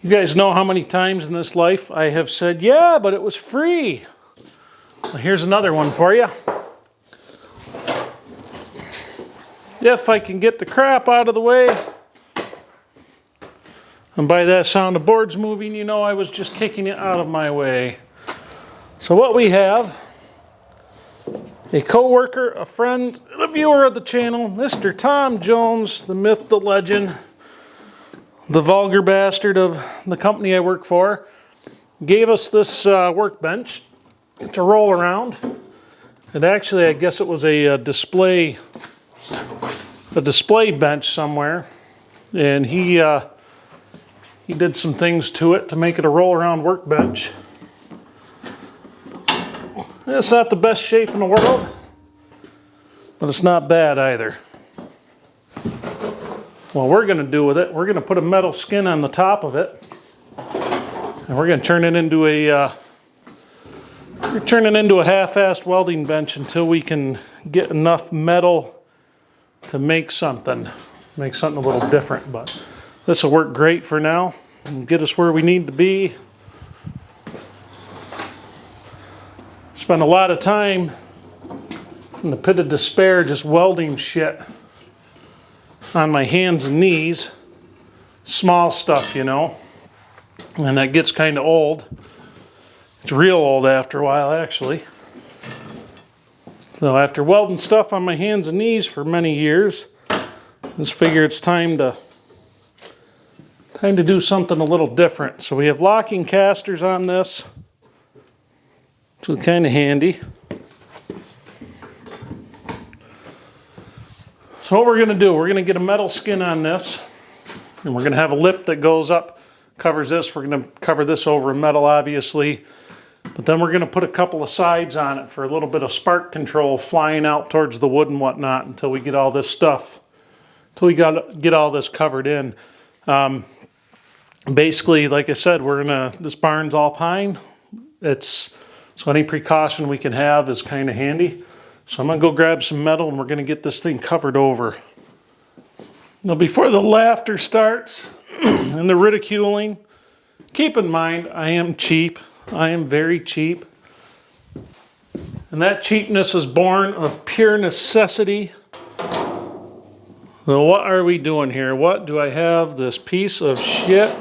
You guys know how many times in this life I have said, yeah, but it was free. Well, here's another one for you. If I can get the crap out of the way. And by that sound of boards moving, you know I was just kicking it out of my way. So what we have, a co-worker, a friend, a viewer of the channel, Mr. Tom Jones, the myth, the legend, the vulgar bastard of the company I work for, gave us this workbench to roll around. And actually, I guess it was a display bench somewhere. And he did some things to it to make it a roll-around workbench. It's not the best shape in the world, but it's not bad either. What we're going to do with it, we're going to put a metal skin on the top of it, and we're going to turn it into a half-assed welding bench until we can get enough metal to make something a little different. But this will work great for now and get us where we need to be. Spend a lot of time in the pit of despair just welding shit on my hands and knees. Small stuff, you know. And that gets kind of old. It's real old after a while, actually. So after welding stuff on my hands and knees for many years, I just figure it's time to do something a little different. So we have locking casters on this, which is kind of handy. So what we're going to do, we're going to get a metal skin on this, and we're going to have a lip that goes up, covers this. We're going to cover this over in metal, obviously, but then we're going to put a couple of sides on it for a little bit of spark control flying out towards the wood and whatnot until we get all this stuff, until we get all this covered in. Basically, like I said, this barn's all pine. So any precaution we can have is kind of handy. So I'm going to go grab some metal and we're going to get this thing covered over. Now before the laughter starts and the ridiculing, keep in mind I am cheap. I am very cheap. And that cheapness is born of pure necessity. So what are we doing here? What do I have? This piece of shit.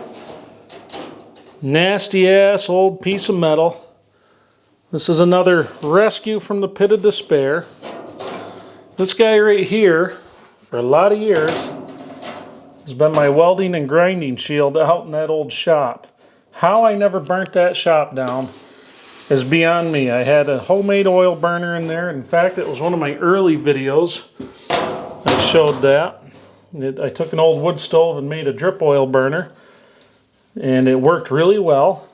Nasty ass old piece of metal. This is another rescue from the pit of despair. This guy right here, for a lot of years, has been my welding and grinding shield out in that old shop. How I never burnt that shop down is beyond me. I had a homemade oil burner in there. In fact, it was one of my early videos. I showed that. I took an old wood stove and made a drip oil burner, and it worked really well.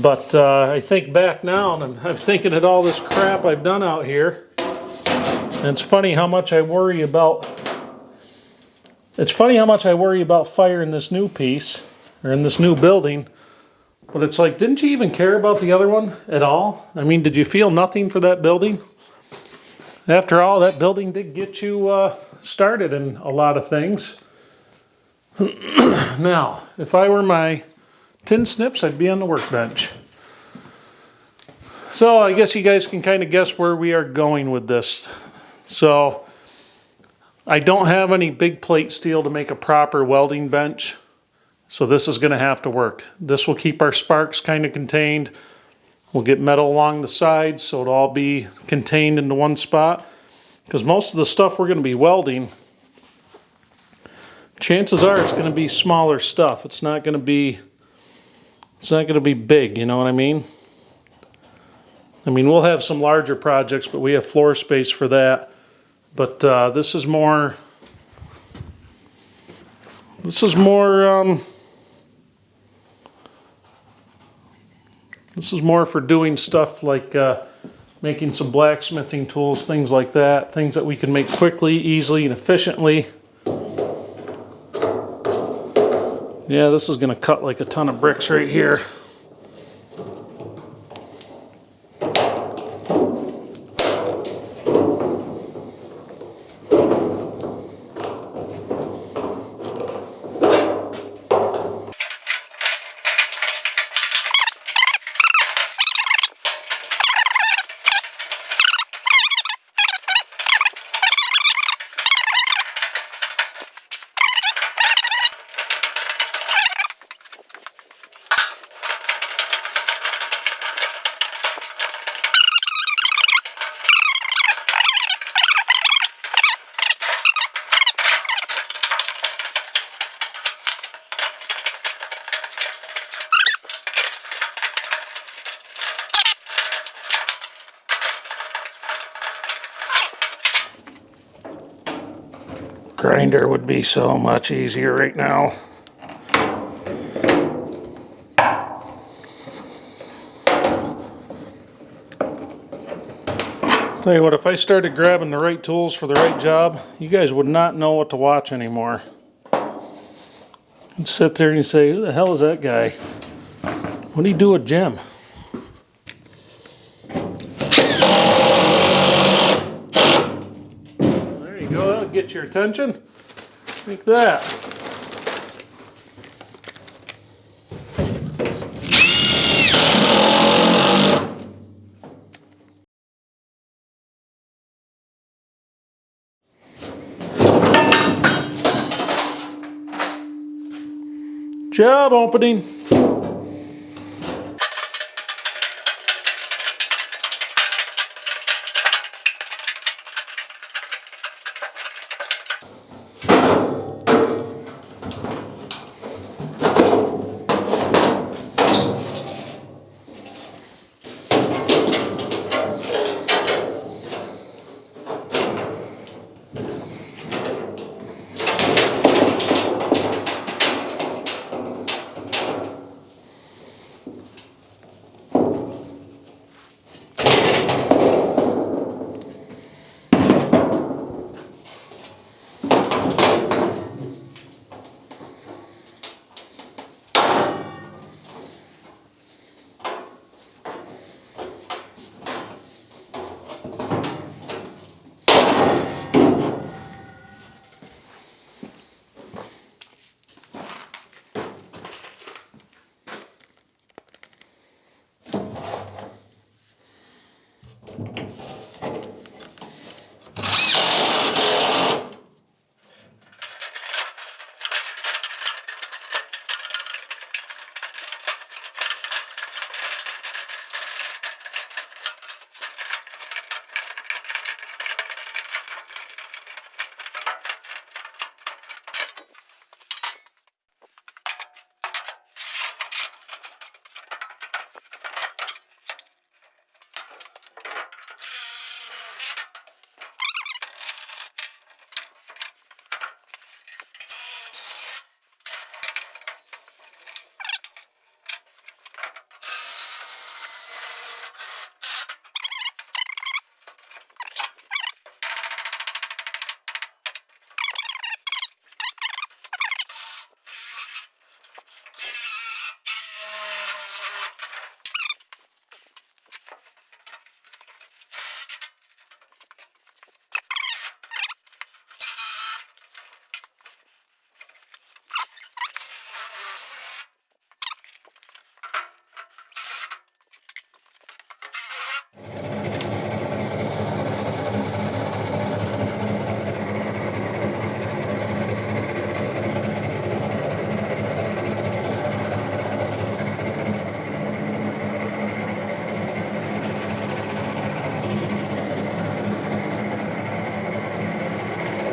But I think back now, and I'm thinking of all this crap I've done out here. And it's funny how much I worry about. It's funny how much I worry about fire in this new piece, or in this new building. But it's like, didn't you even care about the other one at all? I mean, did you feel nothing for that building? After all, that building did get you started in a lot of things. Now, if I were my tin snips, I'd be on the workbench. So I guess you guys can kind of guess where we are going with this. So I don't have any big plate steel to make a proper welding bench. So this is going to have to work. This will keep our sparks kind of contained. We'll get metal along the sides so it'll all be contained into one spot. Because most of the stuff we're going to be welding, chances are it's going to be smaller stuff. It's not going to be big, you know what I mean? I mean, we'll have some larger projects, but we have floor space for that. But this is more for doing stuff like making some blacksmithing tools, things like that. Things that we can make quickly, easily, and efficiently. Yeah, this is going to cut like a ton of bricks right here. Grinder would be so much easier right now. Tell you what, if I started grabbing the right tools for the right job, you guys would not know what to watch anymore. You'd sit there and you say, who the hell is that guy? What do you do at gym? There you go, that'll get your attention. Like that. Job opening.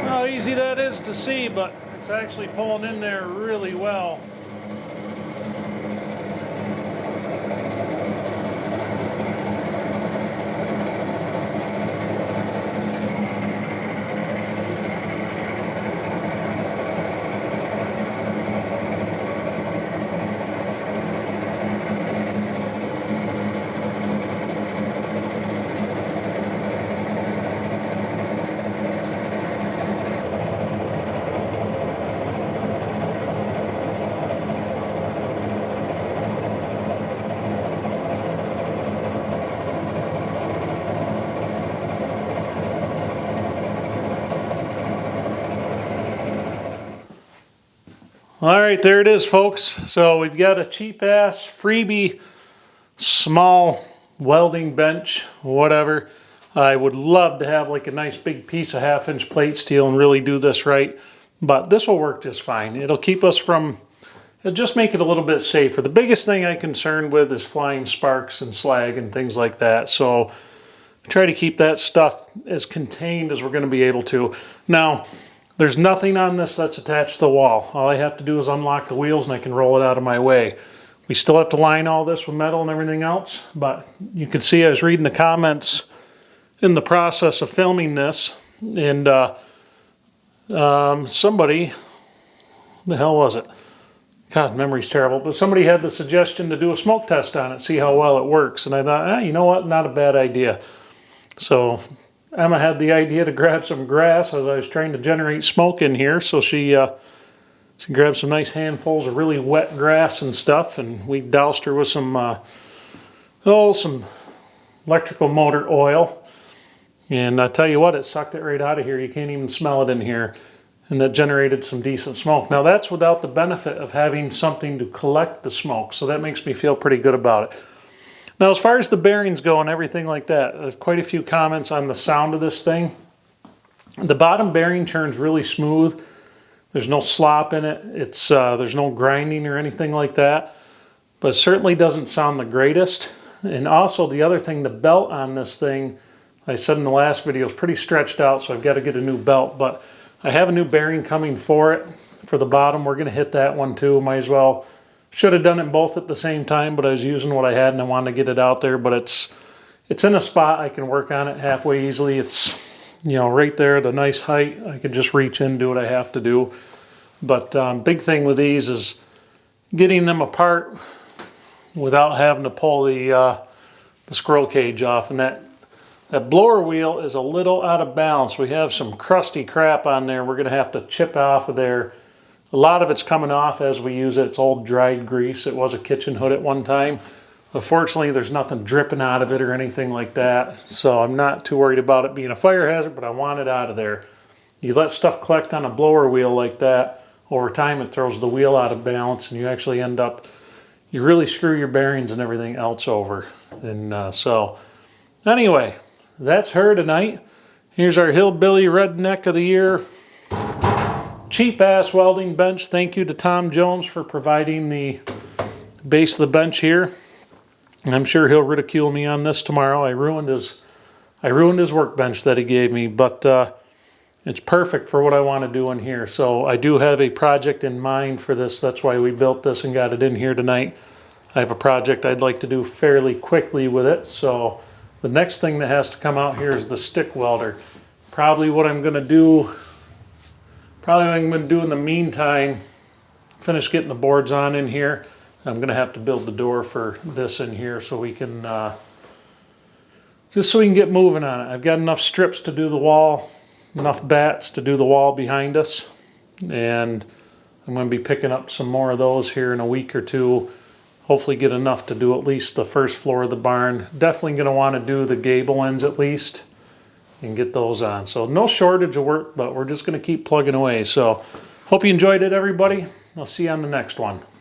How easy that is to see, but it's actually pulling in there really well. All right, there it is, folks. So we've got a cheap-ass freebie small welding bench, whatever. I would love to have like a nice big piece of 1/2-inch plate steel and really do this right, but this will work just fine. It'll keep us from, it'll just make it a little bit safer. The biggest thing I'm concerned with is flying sparks and slag and things like that. So try to keep that stuff as contained as we're going to be able to. Now, there's nothing on this that's attached to the wall. All I have to do is unlock the wheels and I can roll it out of my way. We still have to line all this with metal and everything else, but you can see I was reading the comments in the process of filming this, and Somebody, the hell was it? God, memory's terrible, but somebody had the suggestion to do a smoke test on it, see how well it works. And I thought, you know what, not a bad idea. So Emma had the idea to grab some grass as I was trying to generate smoke in here. So she grabbed some nice handfuls of really wet grass and stuff, and we doused her with some electrical motor oil. And I tell you what, it sucked it right out of here. You can't even smell it in here. And that generated some decent smoke. Now that's without the benefit of having something to collect the smoke. So that makes me feel pretty good about it. Now as far as the bearings go and everything like that, there's quite a few comments on the sound of this thing. The bottom bearing turns really smooth. There's no slop in it. There's no grinding or anything like that. But it certainly doesn't sound the greatest. And also the other thing, the belt on this thing, I said in the last video, is pretty stretched out, so I've got to get a new belt. But I have a new bearing coming for it, for the bottom. We're going to hit that one too. Might as well. Should have done it both at the same time, but I was using what I had and I wanted to get it out there. But it's in a spot I can work on it halfway easily. It's, you know, right there at a nice height. I can just reach in and do what I have to do. But big thing with these is getting them apart without having to pull the squirrel cage off. And that blower wheel is a little out of balance. We have some crusty crap on there we're going to have to chip off of there. A lot of it's coming off as we use it. It's old dried grease. It was a kitchen hood at one time. Unfortunately, there's nothing dripping out of it or anything like that. So I'm not too worried about it being a fire hazard, but I want it out of there. You let stuff collect on a blower wheel like that, over time it throws the wheel out of balance and you actually end up, you really screw your bearings and everything else over. And so anyway, that's her tonight. Here's our hillbilly redneck of the year. Cheap ass welding bench. Thank you to Tom Jones for providing the base of the bench here. And I'm sure he'll ridicule me on this tomorrow. I ruined his workbench that he gave me, but it's perfect for what I want to do in here. So I do have a project in mind for this. That's why we built this and got it in here tonight. I have a project I'd like to do fairly quickly with it. So the next thing that has to come out here is the stick welder. Probably what I'm going to do in the meantime, finish getting the boards on in here. I'm going to have to build the door for this in here so we can, just so we can get moving on it. I've got enough strips to do the wall, enough bats to do the wall behind us. And I'm going to be picking up some more of those here in a week or two. Hopefully get enough to do at least the first floor of the barn. Definitely going to want to do the gable ends at least and get those on. So no shortage of work, but we're just going to keep plugging away. So hope you enjoyed it, everybody. I'll see you on the next one.